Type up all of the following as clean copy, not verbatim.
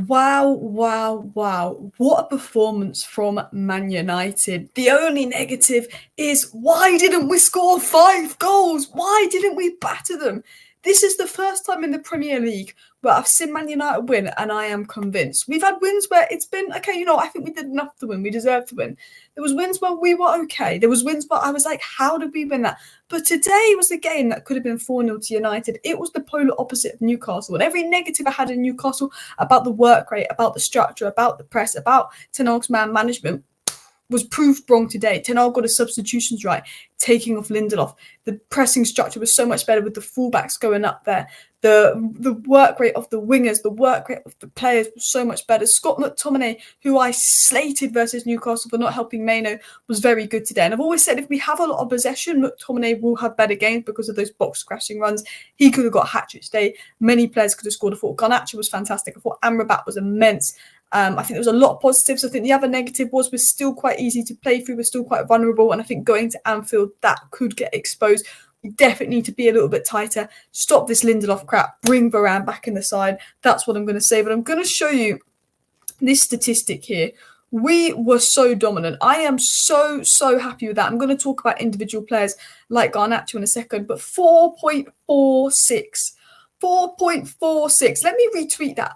Wow, wow, wow. What a performance from Man United. The only negative is why didn't we score 5 goals? Why didn't we batter them? This is the first time in the Premier League where I've seen Man United win and I am convinced. We've had wins where it's been, okay, I think we did enough to win. We deserved to win. There was wins where we were okay. There was wins where I was like, how did we win that? But today was a game that could have been 4-0 to United. It was the polar opposite of Newcastle. And every negative I had in Newcastle about the work rate, about the structure, about the press, about Ten Hag's man management was proved wrong today. Ten Hag got his substitutions right, taking off Lindelof. The pressing structure was so much better with the fullbacks going up there. The work rate of the wingers, the work rate of the players was so much better. Scott McTominay, who I slated versus Newcastle for not helping Maino, was very good today. And I've always said if we have a lot of possession, McTominay will have better games because of those box crashing runs. He could have got a hat-trick today. Many players could have scored. I thought Garnacho was fantastic. I thought Amrabat was immense. I think there was a lot of positives. I think the other negative was we're still quite easy to play through. We're still quite vulnerable. And I think going to Anfield, that could get exposed. We definitely need to be a little bit tighter. Stop this Lindelof crap. Bring Varane back in the side. That's what I'm going to say. But I'm going to show you this statistic here. We were so dominant. I am so happy with that. I'm going to talk about individual players like Garnacho in a second. But 4.46. 4.46. Let me retweet that.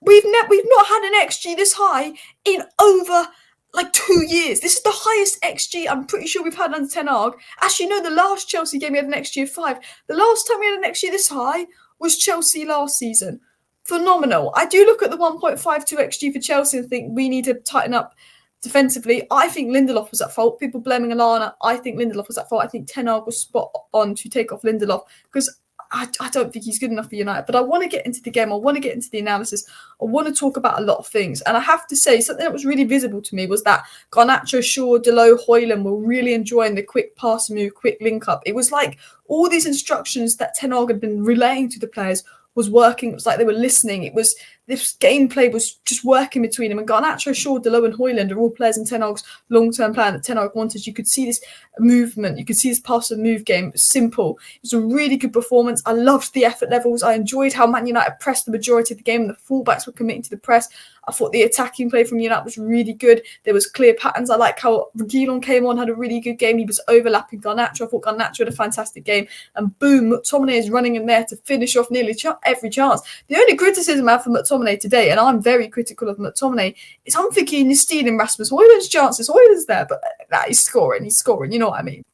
We've not had an XG this high in over 2 years. This is the highest XG I'm pretty sure we've had under Ten Hag. Actually, no, the last Chelsea game we had an XG of 5. The last time we had an XG this high was Chelsea last season. Phenomenal. I do look at the 1.52 XG for Chelsea and think we need to tighten up defensively. I think Lindelof was at fault. People blaming Alana. I think Lindelof was at fault. I think Ten Hag was spot on to take off Lindelof because I don't think he's good enough for United, but I want to get into the game. I want to get into the analysis. I want to talk about a lot of things. And I have to say, something that was really visible to me was that Garnacho, Shaw, Dalot, Højlund were really enjoying the quick pass move, quick link up. It was like all these instructions that Ten Hag had been relaying to the players was working. It was like they were listening. It was this gameplay was just working between them. And Garnacho, Shaw, Dalot and Højlund are all players in Ten Hag's long-term plan that Ten Hag wanted. You could see this movement. You could see this pass and move game. It was simple. It was a really good performance. I loved the effort levels. I enjoyed how Man United pressed the majority of the game and the fullbacks were committing to the press. I thought the attacking play from United was really good. There was clear patterns. I like how Reguilon came on, had a really good game. He was overlapping Garnacho. I thought Garnacho had a fantastic game. And boom, McTominay is running in there to finish off nearly every chance. The only criticism I have for McTominay today, and I'm very critical of McTominay, is I'm thinking he's stealing Rasmus Højlund's chances. Højlund's there, but he's scoring. You know what I mean?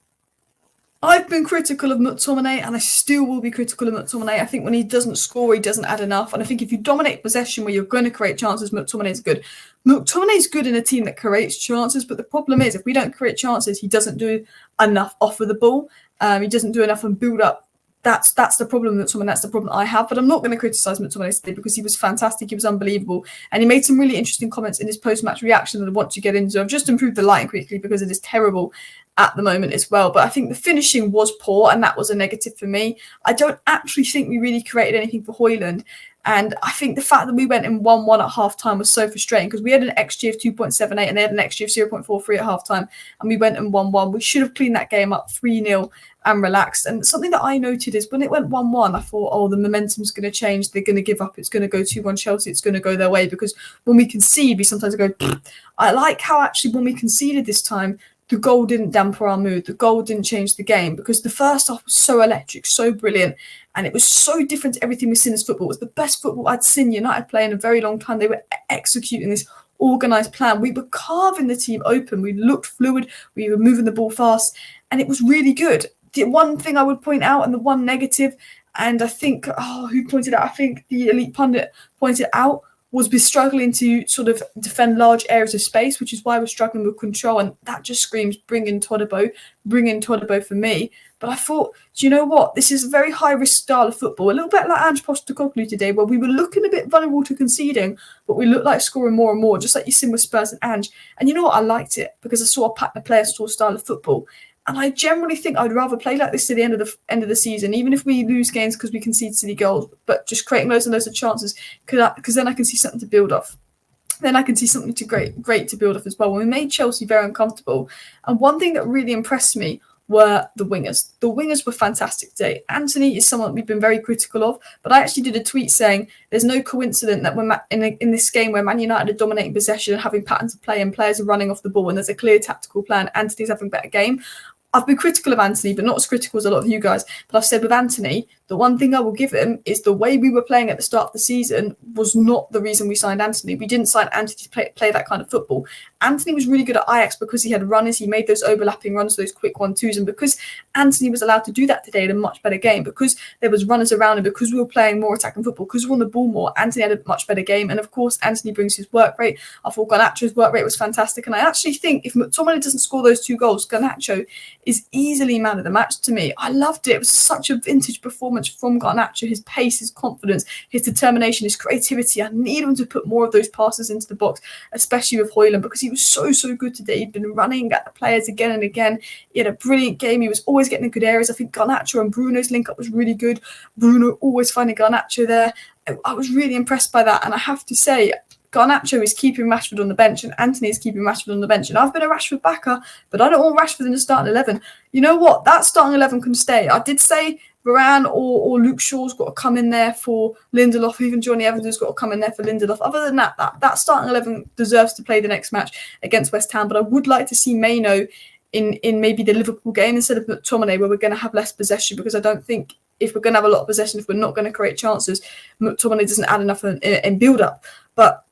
I've been critical of McTominay and I still will be critical of McTominay. I think when he doesn't score, he doesn't add enough. And I think if you dominate possession where you're going to create chances, McTominay's good. McTominay's good in a team that creates chances, but the problem is if we don't create chances, he doesn't do enough off of the ball. He doesn't do enough and build up. That's the problem with McTominay. That's the problem I have. But I'm not going to criticise McTominay today because he was fantastic. He was unbelievable. And he made some really interesting comments in his post-match reaction that I want to get into. I've just improved the lighting quickly because it is terrible at the moment as well. But I think the finishing was poor and that was a negative for me. I don't actually think we really created anything for Højlund. And I think the fact that we went in 1-1 at half-time was so frustrating because we had an XG of 2.78 and they had an XG of 0.43 at half-time and we went in 1-1. We should have cleaned that game up 3-0 and relaxed. And something that I noted is when it went 1-1, I thought, oh, the momentum's going to change. They're going to give up. It's going to go 2-1 Chelsea. It's going to go their way because when we concede, we sometimes go, I like how actually when we conceded this time, the goal didn't damper our mood. The goal didn't change the game because the first half was so electric, so brilliant. And it was so different to everything we've seen as football. It was the best football I'd seen United play in a very long time. They were executing this organised plan. We were carving the team open. We looked fluid. We were moving the ball fast. And it was really good. The one thing I would point out and the one negative, and I think, who pointed out? I think the Elite Pundit pointed out, was we're struggling to sort of defend large areas of space, which is why we're struggling with control. And that just screams, bring in Todibo for me. But I thought, do you know what? This is a very high-risk style of football, a little bit like Ange Postecoglou today, where we were looking a bit vulnerable to conceding, but we looked like scoring more and more, just like you seen with Spurs and Ange. And you know what? I liked it because I saw a pattern of player style of football. And I generally think I'd rather play like this to the end of the season, even if we lose games because we concede silly goals, but just creating loads and loads of chances because then I can see something to build off. Then I can see something great to build off as well. When we made Chelsea very uncomfortable. And one thing that really impressed me were the wingers. The wingers were fantastic today. Antony is someone we've been very critical of, but I actually did a tweet saying there's no coincidence that when in this game where Man United are dominating possession and having patterns of play and players are running off the ball and there's a clear tactical plan, Antony's having a better game. I've been critical of Antony, but not as critical as a lot of you guys. But I've said with Antony, the one thing I will give him is the way we were playing at the start of the season was not the reason we signed Antony. We didn't sign Antony to play that kind of football. Antony was really good at Ajax because he had runners. He made those overlapping runs, those quick 1-2s. And because Antony was allowed to do that today in a much better game, because there was runners around him, because we were playing more attacking football, because we were on the ball more, Antony had a much better game. And of course, Antony brings his work rate. I thought Garnacho's work rate was fantastic. And I actually think if McTominay doesn't score those 2 goals, Garnacho is easily man of the match to me. I loved it. It was such a vintage performance from Garnacho. His pace, his confidence, his determination, his creativity. I need him to put more of those passes into the box, especially with Højlund, because he was so good today. He'd been running at the players again and again. He had a brilliant game. He was always getting in good areas. I think Garnacho and Bruno's link up was really good. Bruno always finding Garnacho there. I was really impressed by that. And I have to say, Garnacho is keeping Rashford on the bench and Antony is keeping Rashford on the bench. And I've been a Rashford backer, but I don't want Rashford in the starting 11. You know what? That starting 11 can stay. I did say Varane or Luke Shaw's got to come in there for Lindelof. Even Johnny Evans has got to come in there for Lindelof. Other than that starting 11 deserves to play the next match against West Ham. But I would like to see Maino in maybe the Liverpool game instead of McTominay, where we're going to have less possession, because I don't think if we're going to have a lot of possession, if we're not going to create chances, McTominay doesn't add enough in build-up. But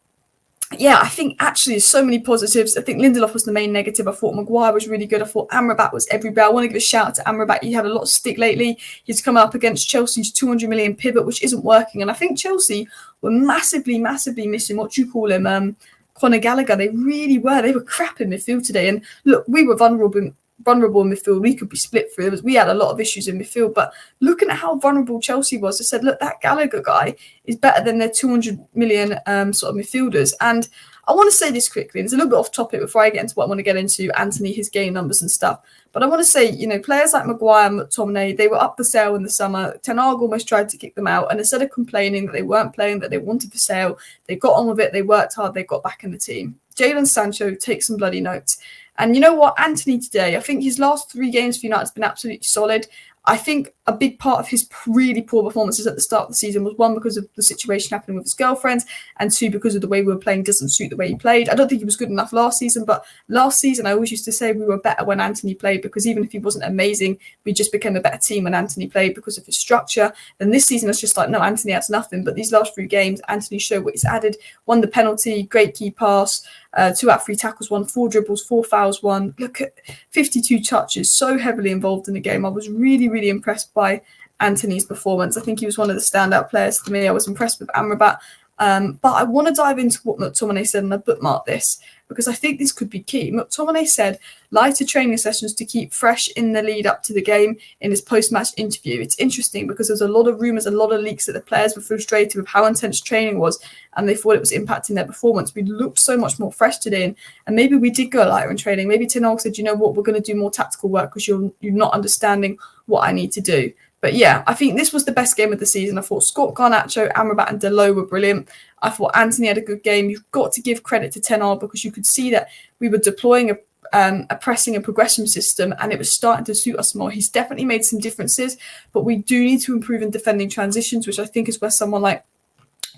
yeah, I think actually there's so many positives. I think Lindelof was the main negative. I thought Maguire was really good. I thought Amrabat was everywhere. I want to give a shout out to Amrabat. He had a lot of stick lately. He's come up against Chelsea's 200 million pivot, which isn't working. And I think Chelsea were massively missing, what you call him, Conor Gallagher. They really were. They were crap in midfield today. And look, we were vulnerable in midfield. We could be split through. We had a lot of issues in midfield, but looking at how vulnerable Chelsea was, I said, look, that Gallagher guy is better than their 200 million sort of midfielders. And I want to say this quickly, and it's a little bit off topic before I get into what I want to get into, Antony, his game numbers and stuff. But I want to say, players like Maguire and McTominay, they were up for sale in the summer. Ten Hag almost tried to kick them out. And instead of complaining that they weren't playing, that they wanted for sale, they got on with it, they worked hard, they got back in the team. Jadon Sancho, take some bloody notes. And you know what? Antony today, I think his last 3 games for United has been absolutely solid. I think a big part of his really poor performances at the start of the season was 1, because of the situation happening with his girlfriends, and 2, because of the way we were playing doesn't suit the way he played. I don't think he was good enough last season, but last season I always used to say we were better when Antony played, because even if he wasn't amazing, we just became a better team when Antony played because of his structure. And this season it's just like, no, Antony adds nothing. But these last 3 games, Antony showed what he's added. Won the penalty, great key pass, 2 out of 3 tackles won, 4 dribbles, 4 fouls won. Look at 52 touches, so heavily involved in the game. I was really impressed by Antony's performance. I think he was one of the standout players to me. I was impressed with Amrabat. But I want to dive into what McTominay said, and I bookmarked this because I think this could be key. McTominay said lighter training sessions to keep fresh in the lead up to the game in his post-match interview. It's interesting because there's a lot of rumours, a lot of leaks that the players were frustrated with how intense training was and they thought it was impacting their performance. We looked so much more fresh today, and maybe we did go lighter in training. Maybe Ten Hag said, you know what, we're going to do more tactical work because you're not understanding what I need to do. But yeah, I think this was the best game of the season. I thought Scott Garnacho, Amrabat and Delo were brilliant. I thought Antony had a good game. You've got to give credit to Ten Hag because you could see that we were deploying a pressing and progression system and it was starting to suit us more. He's definitely made some differences, but we do need to improve in defending transitions, which I think is where someone like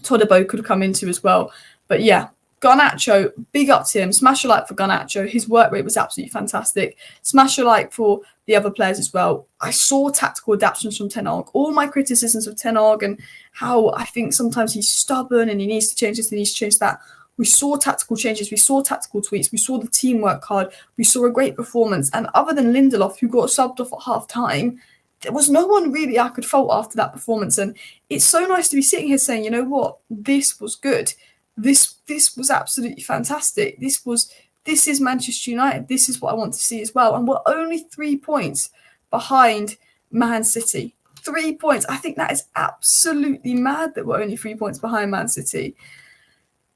Todibo could come into as well. But yeah, Garnacho, big up to him. Smash a like for Garnacho. His work rate was absolutely fantastic. Smash a like for the other players as well. I saw tactical adaptations from Ten Hag. All my criticisms of Ten Hag and how I think sometimes he's stubborn and he needs to change this, he needs to change that. We saw tactical changes. We saw tactical tweaks. We saw the team work hard. We saw a great performance. And other than Lindelof, who got subbed off at half time, there was no one really I could fault after that performance. And it's so nice to be sitting here saying, you know what, this was good. This was absolutely fantastic. This is Manchester United. This is what I want to see as well. And we're only 3 points behind Man City. 3 points. I think that is absolutely mad that we're only 3 points behind Man City.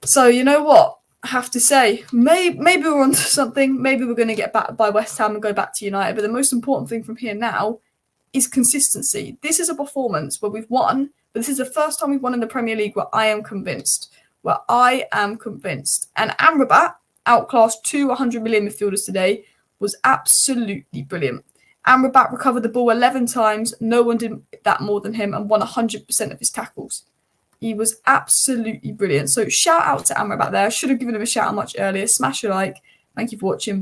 So you know what? I have to say, maybe we're onto something. Maybe we're going to get back by West Ham and go back to United. But the most important thing from here now is consistency. This is a performance where we've won, but this is the first time we've won in the Premier League where I am convinced. And Amrabat outclassed 200 million midfielders today, was absolutely brilliant. Amrabat recovered the ball 11 times. No one did that more than him and won 100% of his tackles. He was absolutely brilliant. So shout out to Amrabat there. I should have given him a shout out much earlier. Smash a like. Thank you for watching.